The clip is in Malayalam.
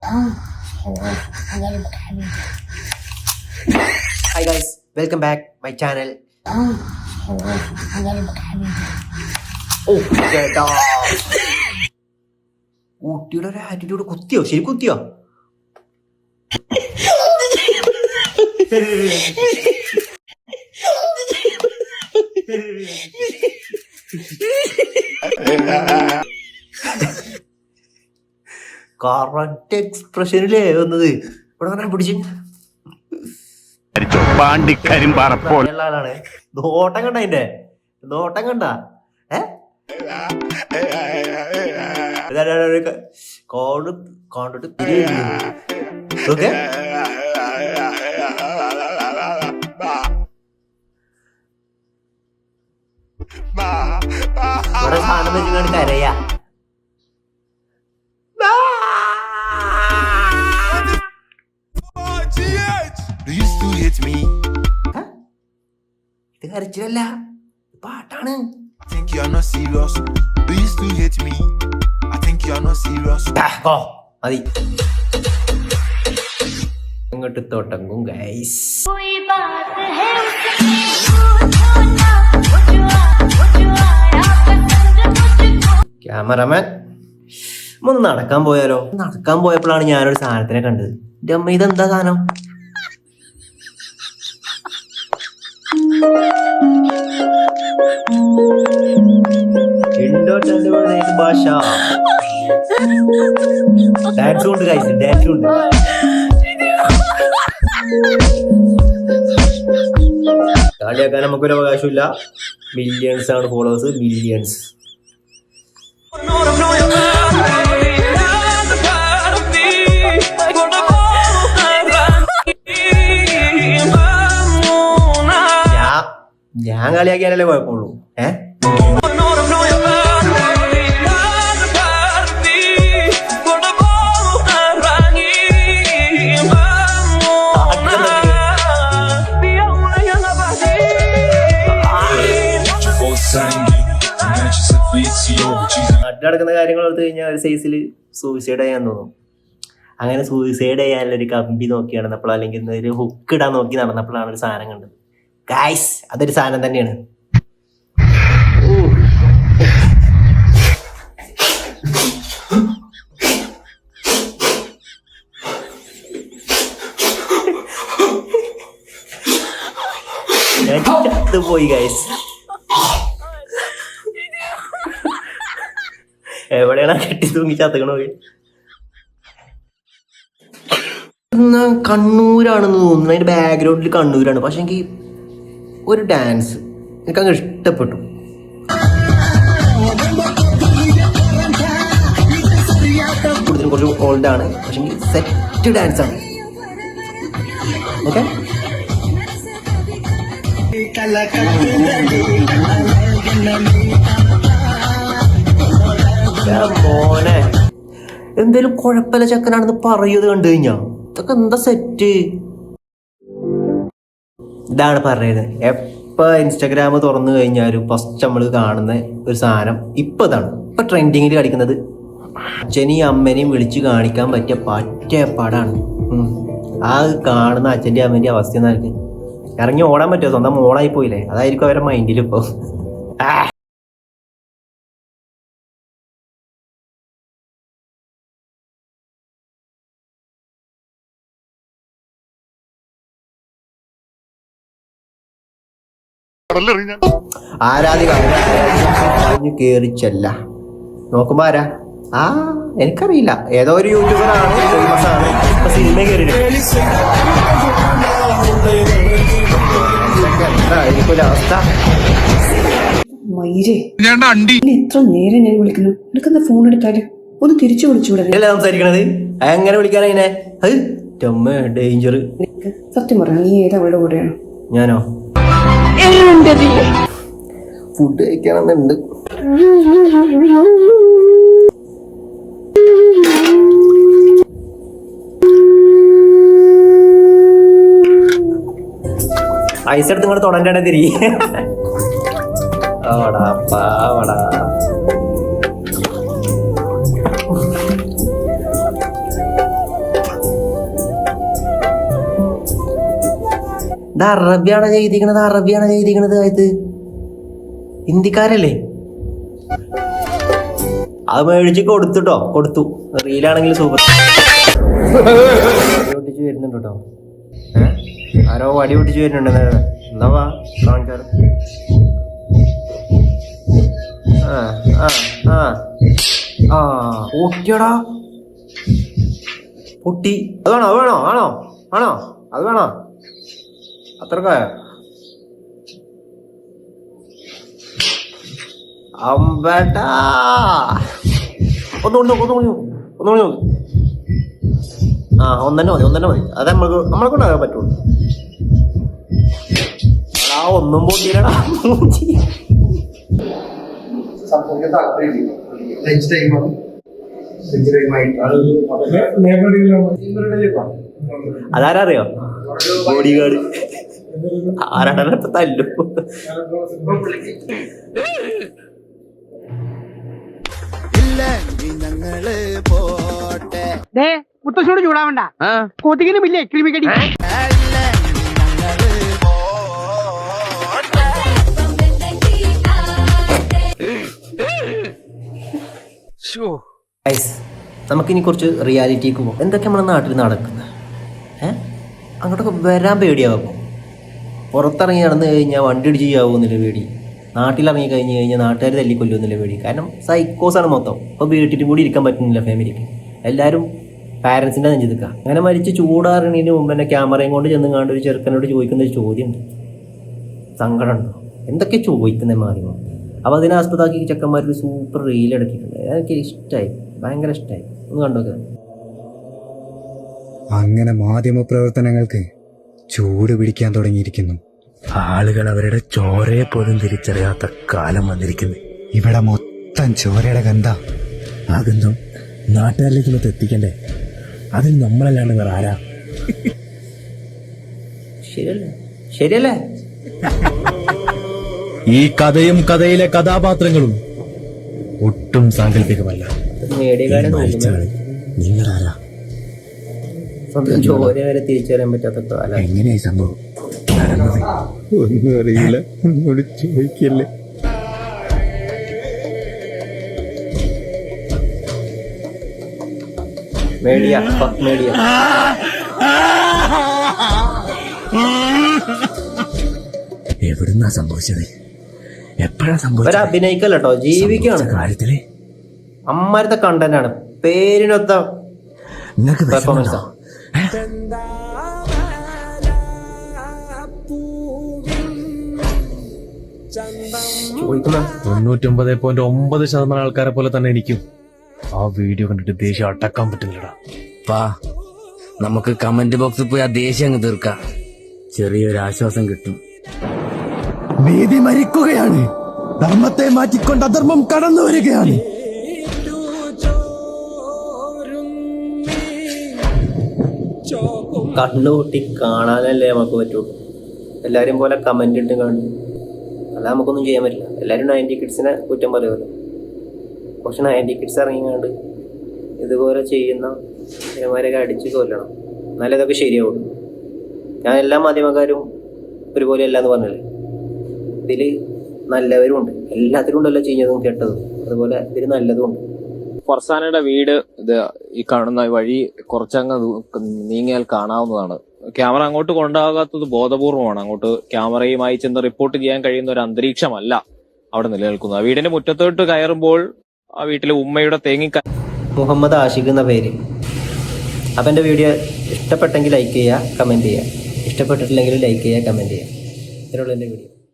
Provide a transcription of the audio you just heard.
Hi guys, welcome back my channel. Oh, ചേട്ടാ ഊട്ടിയുടെ ഒരു ആറ്റിറ്റ്യൂഡ് കുത്തിയോ? ശരി കുത്തിയോ? കറക്റ്റ് എക്സ്പ്രഷനിലേ വന്നത്. ഇവിടെ പിടിച്ചു ആളാണ്. നോട്ടം കണ്ട അതിന്റെ നോട്ടം കണ്ട കണ്ടിട്ട് ഓക്കെ. ഇവിടെ സാധനം വെച്ചിട്ട് കരയാ. ഇത് കരച്ചിലല്ല, പാട്ടാണ്. മതി ഇങ്ങോട്ട് തോട്ടങ്ങും ഗൈസ്. ക്യാമറമാൻ ഒന്ന് നടക്കാൻ പോയാലോ? നടക്കാൻ പോയപ്പോഴാണ് ഞാനൊരു സാധനത്തിനെ കണ്ടത്. എൻ്റെ അമ്മ, ഇതെന്താ സാധനം? ഭാഷ ഡാൻസ് ഉണ്ട് ഗൈസ്, ഡാൻസ് ഉണ്ട്. കളിയാക്കാൻ നമുക്കൊരു അവകാശമില്ല. മില്യൺസ് ആണ് ഫോളോവേഴ്സ്, മില്യൺസ്. ഞാൻ കളിയാക്കിയാലല്ലേ കുഴപ്പമുള്ളൂ. നടക്കുന്ന കാര്യങ്ങൾ എടുത്തു കഴിഞ്ഞാൽ ഒരു സൈസിൽ സൂയിസൈഡ് ചെയ്യാൻ തോന്നും. അങ്ങനെ സൂയിസൈഡ് ചെയ്യാനുള്ളൊരു കമ്പി നോക്കി നടന്നപ്പോൾ, അല്ലെങ്കിൽ ഒരു ഹുക്ക് ഇടാൻ നോക്കി നടന്നപ്പോഴാണ് ഒരു സാധനം കണ്ടത്. ഗൈസ്, അതൊരു സാധനം തന്നെയാണ്. പോയി ഗൈസ്. എവിടെയാണ് കെട്ടി തൂങ്ങി ചത്തക്കണോക്കെ? കണ്ണൂരാണെന്ന് തോന്നുന്നു. അതിന്റെ ബാക്ക്ഗ്രൗണ്ടിൽ കണ്ണൂരാണ്. പക്ഷെ എനിക്ക് ഒരു ഡാൻസ് എനിക്കങ്ങ് ഇഷ്ടപ്പെട്ടു. കൂടുതലും കുറച്ച് ഓൾഡാണ്, പക്ഷെ സെറ്റ് ഡാൻസ് ആണ്. ഓക്കെ, മോനെ എന്തേലും കുഴപ്പമില്ല ചെക്കനാണെന്ന് പറയുന്നത് കണ്ടു കഴിഞ്ഞാ ഇതൊക്കെ എന്താ സെറ്റ്. ഇതാണ് പറയുന്നത്. എപ്പോൾ ഇൻസ്റ്റാഗ്രാം തുറന്നു കഴിഞ്ഞാലും ഫസ്റ്റ് നമ്മൾ കാണുന്ന ഒരു സാധനം ഇപ്പം ഇതാണ്. ഇപ്പം ട്രെൻഡിങ്ങിൽ കളിക്കുന്നത്. അച്ഛനെയും അമ്മേനെയും വിളിച്ച് കാണിക്കാൻ പറ്റിയ പാടാണ്. ആ കാണുന്ന അച്ഛൻ്റെയും അമ്മേൻ്റെയും അവസ്ഥ എന്നായിരിക്കും. ഇറങ്ങി ഓടാൻ പറ്റുമോ? സ്വന്തം മോളായി പോയില്ലേ? അതായിരിക്കും അവരുടെ മൈൻഡിൽ ഇപ്പോൾ. ആരാധിക കേറിച്ചല്ല നോക്കുമ്പോ ആരാ? എനിക്കറിയില്ല, ഏതോ ഒരു യൂട്യൂബറാണ്, ഫേമസ് ആണ്. ഇപ്പൊ സിനിമ കയറിയിരിക്കും അവസ്ഥ. എത്ര നേരം ഞാൻ വിളിക്കുന്നു, നിനക്കെന്താ ഫോൺ എടുത്താല് ഒന്ന് തിരിച്ചു വിളിച്ചുകൂടെ? സംസാരിക്കണത് എങ്ങനെ വിളിക്കാനതിനെ? ഡേഞ്ചർ. സത്യം പറയാം, നീ ഏതാ അവളുടെ കൂടെയാണ്? ഞാനോ? ഫുഡ് കഴിക്കണമെന്നുണ്ട്. ഐസ് എടുത്ത് ഇങ്ങോട്ട് തൊടൻ്റെ തിരി. ആടാ പാവടാ. ഇത് അറബിയാണ് ചെയ്തിരിക്കണത് ഇത് ഹിന്ദിക്കാരല്ലേ? അത് മേടിച്ച് കൊടുത്തു. റീലാണെങ്കിൽ സൂപ്പർ. വടി പൊട്ടിച്ച് വരുന്നുണ്ട് കേട്ടോ. ആരോ വടി പൊട്ടിച്ച് വരുന്നുണ്ട്. എന്നാ വാ കാണിച്ചാറ്. പൊട്ടിയടാ പൊട്ടി. അത് വേണോ ആണോ അത് വേണോ? അത്രക്കായ അമ്പേട്ടാ. ഒന്നുകൂടി ഒന്നെ മതി. അത് നമ്മളെ കൊണ്ടാകാൻ പറ്റുള്ളൂ. ഒന്നും പൊട്ടിയില്ലടാ. അതാരാ അറിയോ? Body guard. ആരാണ് ഇപ്പൊ തല്ലു. മുത്തശ്ശോട് ചൂടാവണ്ട. കൊതുകിനും ഇല്ലേ കിളിമിക്കടി. നമുക്കിനി കുറച്ച് റിയാലിറ്റിക്ക് പോകും. എന്തൊക്കെ നമ്മുടെ നാട്ടിൽ നടക്കുന്നത്? അങ്ങോട്ടൊക്കെ വരാൻ പേടിയാകും. പുറത്തിറങ്ങി നടന്നു കഴിഞ്ഞാൽ വണ്ടി ഇടിച്ച് ചെയ്യാവുന്നില്ല പേടി. നാട്ടിലിറങ്ങി കഴിഞ്ഞാൽ നാട്ടുകാർ തല്ലിക്കൊല്ലുന്നില്ല പേടി. കാരണം സൈക്കോസാണ് മൊത്തം. അപ്പോൾ വീട്ടിലും കൂടി ഇരിക്കാൻ പറ്റുന്നില്ല ഫാമിലിക്ക്. എല്ലാവരും പാരൻസിൻ്റെ നെഞ്ച് നിൽക്കുക. അങ്ങനെ മരിച്ച് ചൂടാറിണതിന് മുമ്പ് തന്നെ ക്യാമറയും കൊണ്ട് ചെന്ന് കണ്ട് ഒരു ചെറുക്കനോട് ചോദിക്കുന്ന ഒരു ചോദ്യമുണ്ട്. സങ്കടമുണ്ടോ? എന്തൊക്കെ ചോദിക്കുന്നത് മാധ്യമം. അപ്പോൾ അതിനെ ആസ്പദമാക്കി ചെക്കന്മാരൊരു സൂപ്പർ റീൽ ഇടക്കിയിട്ടുണ്ട്. എനിക്ക് ഇഷ്ടമായി, ഭയങ്കര ഇഷ്ടമായി. ഒന്ന് കണ്ടോക്കെ. അങ്ങനെ മാധ്യമ പ്രവർത്തനങ്ങൾക്ക് ചൂട് പിടിക്കാൻ തുടങ്ങിയിരിക്കുന്നു. ആളുകൾ അവരുടെ ചോരയെ പോലും തിരിച്ചറിയാത്ത കാലം വന്നിരിക്കുന്നു. ഇവിടെ മൊത്തം ചോരയുടെ ഗന്ധ. ആ ഗന്ധം നാട്ടുകാരിലേക്ക് ഒന്ന് എത്തിക്കണ്ടേ? അതിൽ നമ്മളല്ലാണ്ട് വേറെ ആരാ? ശരിയല്ലേ? ഈ കഥയും കഥയിലെ കഥാപാത്രങ്ങളും ഒട്ടും സാങ്കല്പികമല്ല. നിങ്ങളാരാ? സ്വന്തം ചോര വരെ തിരിച്ചറിയാൻ പറ്റാത്ത കാലം. എങ്ങനെയായി സംഭവം നടന്നത്? ഒന്നും അറിയില്ല, എന്നോട് ചോദിക്കല്ലേ. മീഡിയ എവിടുന്നാ സംഭവിച്ചത്? എപ്പോഴാ സംഭവിച്ചത്? അഭിനയിക്കല്ലോ, ജീവിക്കാണ് കാര്യത്തില്. അമ്മാരത്തെ കണ്ടന്റ് ആണ്. പേരിനൊത്ത നിങ്ങൾക്ക് പെർഫോമൻസാ. 99.9% ആൾക്കാരെ പോലെ തന്നെ എനിക്കും ആ വീഡിയോ കണ്ടിട്ട് ദേഷ്യം അടക്കാൻ പറ്റുന്നില്ലടാ. പാ, നമുക്ക് കമന്റ് ബോക്സിൽ പോയി ആ ദേഷ്യം അങ്ങ് തീർക്കാം. ചെറിയൊരു ആശ്വാസം കിട്ടും. നീതി മരിക്കുകയാണ്. ധർമ്മത്തെ മാറ്റിക്കൊണ്ട് അധർമ്മം കടന്നു വരികയാണ്. കണ്ണുകൂട്ടി കാണാനല്ലേ നമുക്ക് പറ്റുള്ളൂ. എല്ലാവരും പോലെ കമന്റ് ഇട്ട് കാണും. അല്ല, നമുക്കൊന്നും ചെയ്യാൻ പറ്റില്ല. എല്ലാവരും 90 കിഡ്സിനെ കുറ്റം പറയുമല്ലോ. പക്ഷെ 90 കിഡ്സ് ഇറങ്ങിങ്ങാണ്ട് ഇതുപോലെ ചെയ്യുന്ന ഇവന്മാരെയൊക്കെ അടിച്ച് കൊല്ലണം, എന്നാലേ ഇതൊക്കെ ശരിയാവുള്ളൂ. ഞാൻ എല്ലാ മാധ്യമക്കാരും ഒരുപോലെ അല്ല എന്ന് പറഞ്ഞല്ലേ. ഇതിൽ നല്ലവരും ഉണ്ട്, എല്ലാത്തിലും ഉണ്ടല്ലോ ചെയ്യുന്നതും കെട്ടതും. അതുപോലെ ഇതിൽ നല്ലതും ഉണ്ട്. ഫർസാനയുടെ വീട് ഇത് ഈ കാണുന്ന വഴി കുറച്ചങ്ങ് നീങ്ങിയാൽ കാണാവുന്നതാണ്. ക്യാമറ അങ്ങോട്ട് കൊണ്ടാകാത്തത് ബോധപൂർവമാണ്. അങ്ങോട്ട് ക്യാമറയുമായി ചെന്ന് റിപ്പോർട്ട് ചെയ്യാൻ കഴിയുന്ന ഒരു അന്തരീക്ഷമല്ല അവിടെ നിലനിൽക്കുന്നത്. ആ വീടിന്റെ മുറ്റത്തോട്ട് കയറുമ്പോൾ ആ വീട്ടിലെ ഉമ്മയുടെ മുഹമ്മദ് ആഷിഖ് എന്ന പേര്. അപ്പം എൻ്റെ വീഡിയോ ഇഷ്ടപ്പെട്ടെങ്കിൽ ലൈക്ക് ചെയ്യുക, കമൻറ്റ് ചെയ്യുക. ഇഷ്ടപ്പെട്ടിട്ടില്ലെങ്കിൽ ലൈക്ക് ചെയ്യുക, കമൻറ്റ് ചെയ്യുക. ഇത്രയുള്ള എൻ്റെ വീഡിയോ.